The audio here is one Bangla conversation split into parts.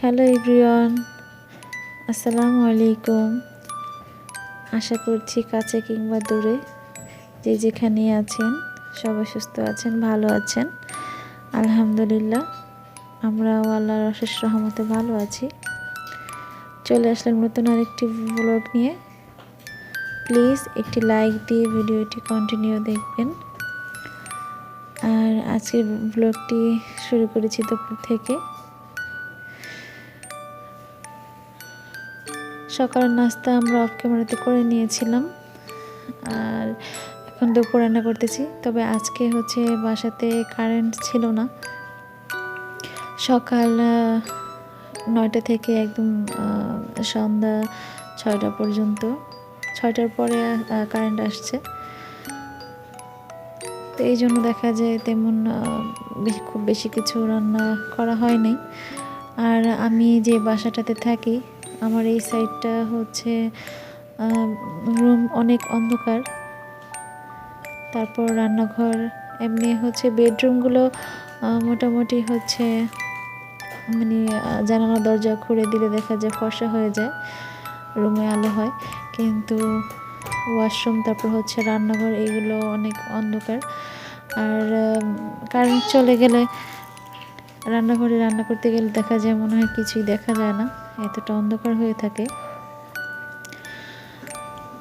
হ্যালো এভরিওয়ান, আসসালামু আলাইকুম। আশা করছি কাছে কিংবা দূরে যে যেখানে আছেন সবাই সুস্থ আছেন, ভালো আছেন। আলহামদুলিল্লাহ, আমরাও আল্লাহর অশেষ রহমতে ভালো আছি। চলে আসলাম নতুন আরেকটি ব্লগ নিয়ে। প্লিজ একটি লাইক দিয়ে ভিডিওটি কন্টিনিউ দেখবেন। আর আজকের ব্লগটি শুরু করেছি দুপুর থেকে। সকালের নাস্তা আমরা অফ ক্যামেরাতে করে নিয়েছিলাম, আর এখন দুপুর রান্না করতেছি। তবে আজকে বাসাতে কারেন্ট ছিল না। সকাল 9টা থেকে একদম সন্ধ্যা 6টা পর্যন্ত, 6টার পরে কারেন্ট আসছে। তো এই জন্য দেখা যায় তেমন খুব বেশি কিছু রান্না করা হয়নি। আর আমি যে বাসাটাতে থাকি, আমার এই সাইডটা রুম অনেক অন্ধকার। তারপর রান্নাঘর, এমনি বেডরুমগুলো মোটামুটি মানে জানালা দরজা খুলে দিলে দেখা যায় ফর্সা হয়ে যায়, রুমে আলো হয়। কিন্তু ওয়াশরুম, তারপর রান্নাঘর, এগুলো অনেক অন্ধকার। আর কারেন্ট চলে গেলে রান্নাঘরে রান্না করতে গেলে দেখা যায় মনে হয় কিছুই দেখা যায় না, এতটা অন্ধকার হয়ে থাকে।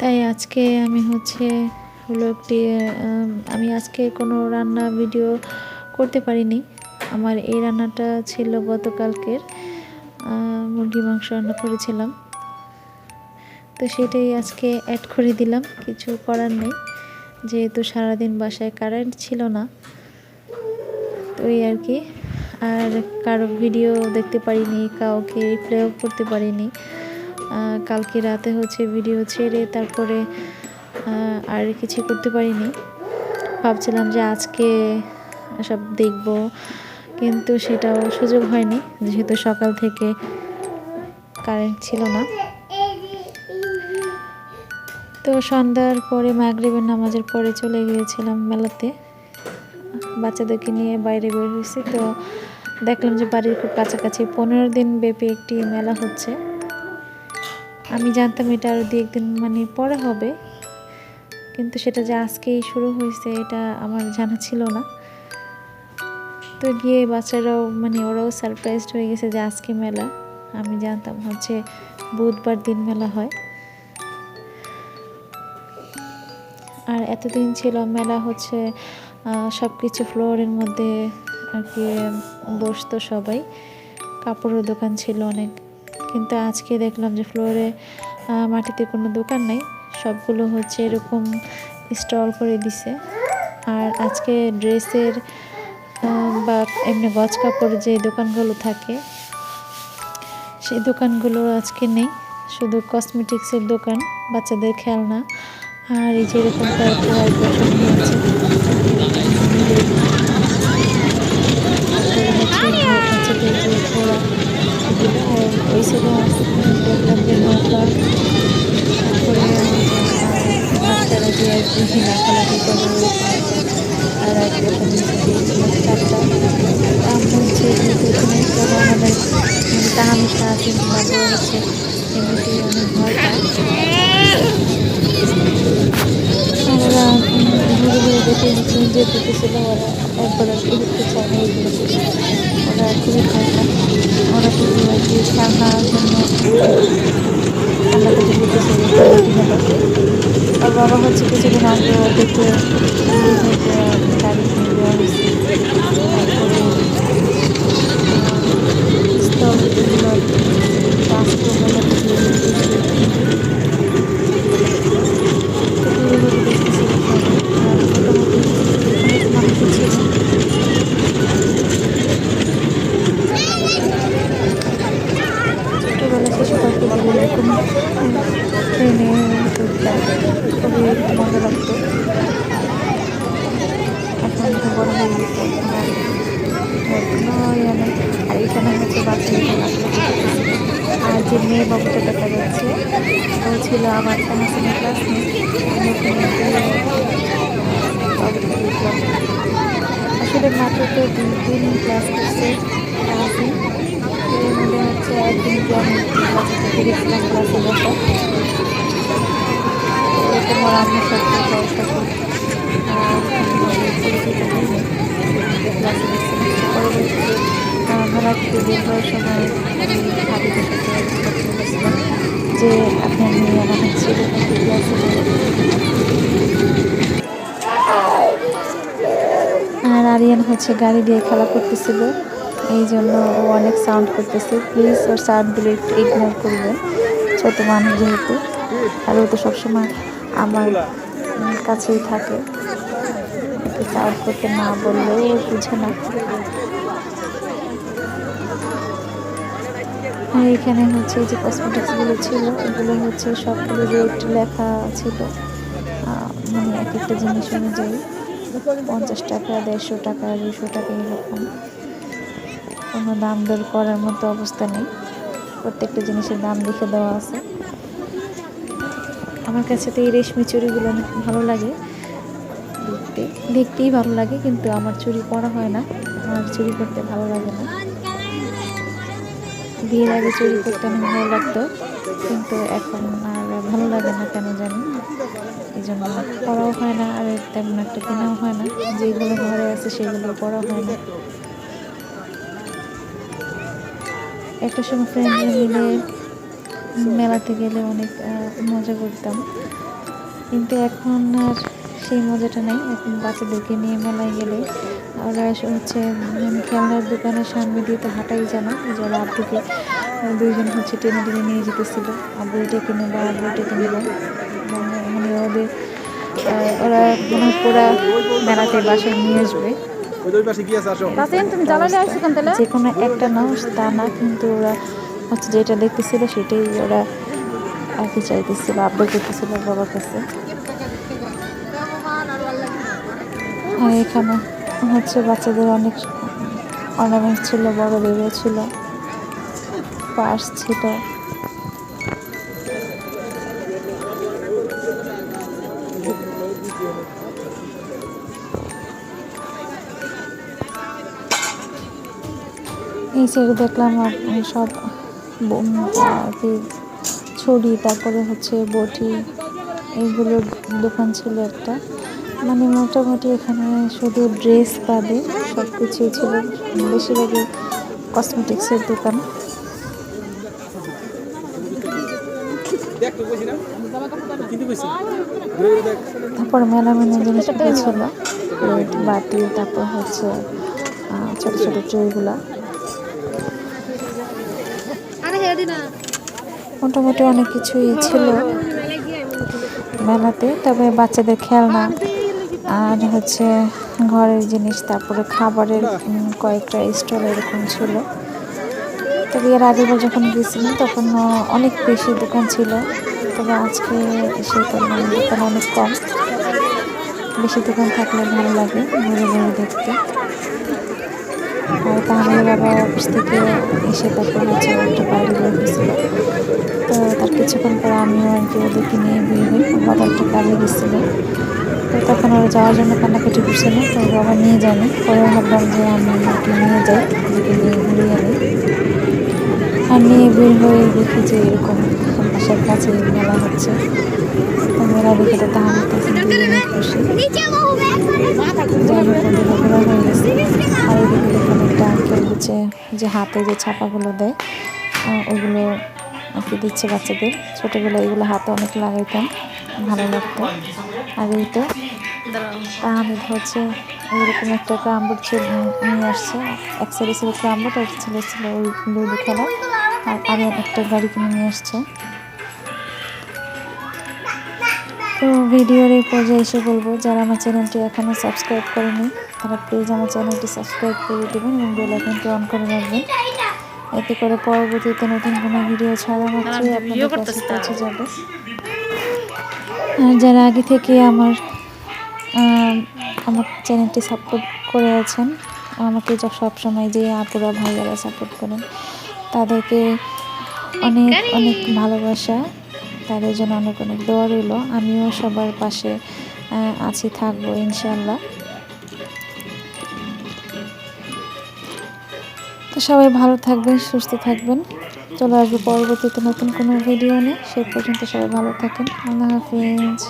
তাই আজকে আমি আজকে কোনো রান্না ভিডিও করতে পারিনি। আমার এই রান্নাটা ছিল গতকালকের, মুরগি মাংস রান্না করেছিলাম, তো সেটাই আজকে অ্যাড করে দিলাম। কিছু করার নেই, যেহেতু সারাদিন বাসায় কারেন্ট ছিল না, তো এই আর কি। আর কারো ভিডিও দেখতে পারিনি, কাউকে রিপ্লাইও করতে পারিনি। কালকে রাতে ভিডিও ছেড়ে তারপরে আর কিছু করতে পারিনি। ভাবছিলাম যে আজকে সব দেখব, কিন্তু সেটাও সুযোগ হয়নি, যেহেতু সকাল থেকে কারেন্ট ছিল না। তো সন্ধ্যার পরে মাগরিবের নামাজের পরে চলে গিয়েছিলাম মেলাতে, বাচ্চাদেরকে নিয়ে বাইরে বের হয়েছি। তো দেখলাম যে বাড়ির খুব কাছাকাছি 15 দিন ব্যাপী একটি মেলা হচ্ছে। আমি জানতাম এটা আরও 2-1 দিন মানে পরে হবে, কিন্তু সেটা যে আজকেই শুরু হয়েছে এটা আমার জানা ছিল না। তো গিয়ে বাচ্চারাও ওরাও সারপ্রাইজড হয়ে গেছে যে আজকে মেলা। আমি জানতাম বুধবার দিন মেলা হয়। আর এতদিন ছিল মেলা সব কিছু ফ্লোরের মধ্যে আর কি বসতো সবাই, কাপড়ের দোকান ছিল অনেক। কিন্তু আজকে দেখলাম যে ফ্লোরে মাটিতে কোনো দোকান নাই, সবগুলো এরকম স্টল করে দিছে। আর আজকে ড্রেসের বা এমনি গজ কাপড়ের যে দোকানগুলো থাকে, সেই দোকানগুলো আজকে নেই। শুধু কসমেটিক্সের দোকান, বাচ্চাদের খেলনা, আর এই যে এরকম বাচ্চাদের যে ঘোড়া, ওই সাইডে দেখলাম যে নৌকা, তারপরে বাচ্চারা যে আর কি লাফালাফি করে আর একরকম চারটা দাম আমাদের তাহামিশা আছে, বাবু এমনিতেই অনেক ভয় পায়। ওরা ঘুরে ঘুরে দেখে যেতেছিল, ওরা একবার আর কি উঠতে চায় না এইগুলোতে, ওরা খুবই ভয় পায়। ওরা শুধু আর কি খেলনার জন্য আল্লাহ কাছে যেতেছে আর বাবা কিছুদিন আগে ওদেরকে গাড়ি কিনে দেওয়া হয়েছে। তারপরে স্টলগুলো ট্রেনে খুবই মজা লাগতো। এখন তো বড় হয়ে গেছে, আর এখানে বাচ্চা আর যে মেয়ে বাবুটা দেখা যাচ্ছে ও ছিল আমার তাহসিনের ক্লাসমেট। আসলে মাত্র তো 2 দিন ক্লাস করছে তাহসিন, এর মধ্যে থেকে আমি ক্লাসে থেকে গেছিলাম ক্লাসে বসা। তোমার আম্মুর সাথে বড় সাথে পরিচিত হয়নি, ক্লাসে গেছিলাম। পরবর্তীতে মেলা থেকে বের হওয়ার সময় আমি ভাবিদের সাথে কথা বলেছিলাম যে আপনার মেয়ে আমার হচ্ছে একটি ক্লাসে পড়ে। আর আরিয়ান হচ্ছে গাড়ি দিয়ে খেলা করতেছিল, এই জন্য ও অনেক সাউন্ড করতেছে। প্লিজ ওর সাউন্ডগুলো একটু ইগনোর করবেন, ছোট মানুষ যেহেতু। আর ও তো সবসময় আমার কাছেই থাকে, একটু সাউন্ড করতে না বললেও ও বুঝে না। আর এখানে হচ্ছে যে কসমেটিক্সগুলো ছিল, এগুলো হচ্ছে সবগুলো রেট লেখা ছিল, মানে এক একটা জিনিস অনুযায়ী 50 টাকা, 150 টাকা, 200 টাকা এরকম। কোনো দাম দর করার মতো অবস্থা নেই, প্রত্যেকটা জিনিসের দাম লিখে দেওয়া আছে। আমার কাছে তো এই রেশমি চুড়িগুলো অনেক ভালো লাগে, দেখতেই ভালো লাগে, কিন্তু আমার চুড়ি পরা হয় না, আমার চুড়ি করতে ভালো লাগে না। বিয়ের আগে চুরি করতে অনেক ভালো লাগতো, কিন্তু এখন আর ভালো লাগে না কেন জানি, এই জন্য পড়াও হয় না, আর তেমন একটা কেনাও হয় না। যেগুলো ঘরে আছে সেগুলো পড়া হয় না। একটা সময় ফ্রেন্ডরা মিলে মেলাতে গেলে অনেক মজা করতাম, কিন্তু এখন আর সেই মজাটা নেই। এখন বাচ্চাদেরকে নিয়ে মেলায় গেলে ওরা হচ্ছে খেলনার দোকানের সামনে দিয়ে তো হাঁটাই জানা, যারা আব্বুকে দুইজন হচ্ছে টেনে টেনে নিয়ে যেতেছিল, আব্বু এটা কিনে বা আব্বু এটা কিনে বা, মানে ওদের ওরা মনে হয় পুরা মেলাতে বাসায় নিয়ে আসবে। যে কোনো একটা নাও তা না, কিন্তু ওরা হচ্ছে যেটা দেখতেছিল সেটাই ওরা আর কি চাইতেছিল, আব্বু করতেছিল বাবার কাছে। আর এখানে হচ্ছে বাচ্চাদের অনেক অর্নামেন্ট ছিল, বড়দেরও ছিল, পার্স ছিল। এই সাইডে দেখলাম আর সব আর কি ছড়ি, তারপরে হচ্ছে বটি, এইগুলোর দোকান ছিল একটা। মানে মোটামুটি এখানে শুধু ড্রেস বাদে সব কিছুই ছিল, বেশিরভাগই কসমেটিক্সের দোকান। তারপর মেলামেলা জিনিসগুলো ছিল, প্লেট, বাটি, তারপর হচ্ছে ছোটো ছোটো ট্রেগুলা। মোটামুটি অনেক কিছুই ছিল মেলাতে। তবে বাচ্চাদের খেলনা আর হচ্ছে ঘরের জিনিস, তারপরে খাবারের কয়েকটা স্টল এরকম ছিল। তবে এর আগেবার যখন গেছিলাম তখন অনেক বেশি দোকান ছিল, তবে আজকে এসে দোকান অনেক কম। বেশি দোকান থাকলে ভালো লাগে ঘুরে ঘুরে দেখতে। আর তাহলে বাবা অফিস থেকে এসে তারপর হচ্ছে একটা বাইরে বের হয়েছিল, তো তার কিছুক্ষণ পর আমিও আর কি ওদেরকে নিয়ে বের হই। বাবা একটা কাজে গেছিলো, তো তখন ওরা যাওয়ার জন্য কান্নাকাটি করছিল, তো বাবা নিয়ে যায়নি। পরে ভাবলাম যে আমি ওকে নিয়ে যাই, ওদেরকে নিয়ে ঘুরে আনি। আর নিয়ে বের হয়ে দেখি যে এরকম বাসার কাছে মেলা হচ্ছে, তো মেলা দেখে তো তাহলে তো অনেক খুশি। যাই হোক ওদের ঘোরা হয়ে গেছে। আর এদিকে দেখলাম একটা আঙ্কেল হচ্ছে যে হাতে যে ছাপাগুলো দেয় ওগুলো আর কি দিচ্ছে বাচ্চাদের। ছোটোবেলায় এগুলো হাতে অনেক লাগাইতাম, ভালো লাগতো। আর এই তো তাহমিদ হচ্ছে এরকম একটা ক্রামবোর্ড নিয়ে আসছে, এক সাইডে ছিল ক্রামবোর্ড, এক ছেলে ছিল ওই লুডো খেলা। আর আরিয়ান একটা গাড়ি কিনে নিয়ে আসছে। তো ভিডিওর এই পর্যায়ে এসে বলবো, যারা আমার চ্যানেলটি এখনও সাবস্ক্রাইব করেনি তারা প্লিজ আমার চ্যানেলটি সাবস্ক্রাইব করে দেবেন এবং বেল আইকনটি অন করে রাখবেন, এতে করে পরবর্তীতে নতুন কোনো ভিডিও ছাড়া মাত্রই আপনাদের কাছে পৌঁছে যাবে। আর যারা আগে থেকে আমার চ্যানেলটি সাপোর্ট করে আছেন, আমাকে সব সময় যে আপুরা ভাইয়ারা সাপোর্ট করেন, তাদেরকে অনেক অনেক ভালোবাসা, তাদের জন্য অনেক অনেক দোয়া রইল। আমিও সবার পাশে আছি, থাকবো ইনশাল্লাহ। তো সবাই ভালো থাকবেন, সুস্থ থাকবেন। চলে আসবো পরবর্তীতে নতুন কোনো ভিডিও নিয়ে। সেই পর্যন্ত সবাই ভালো থাকেন। আল্লাহ হাফিজ।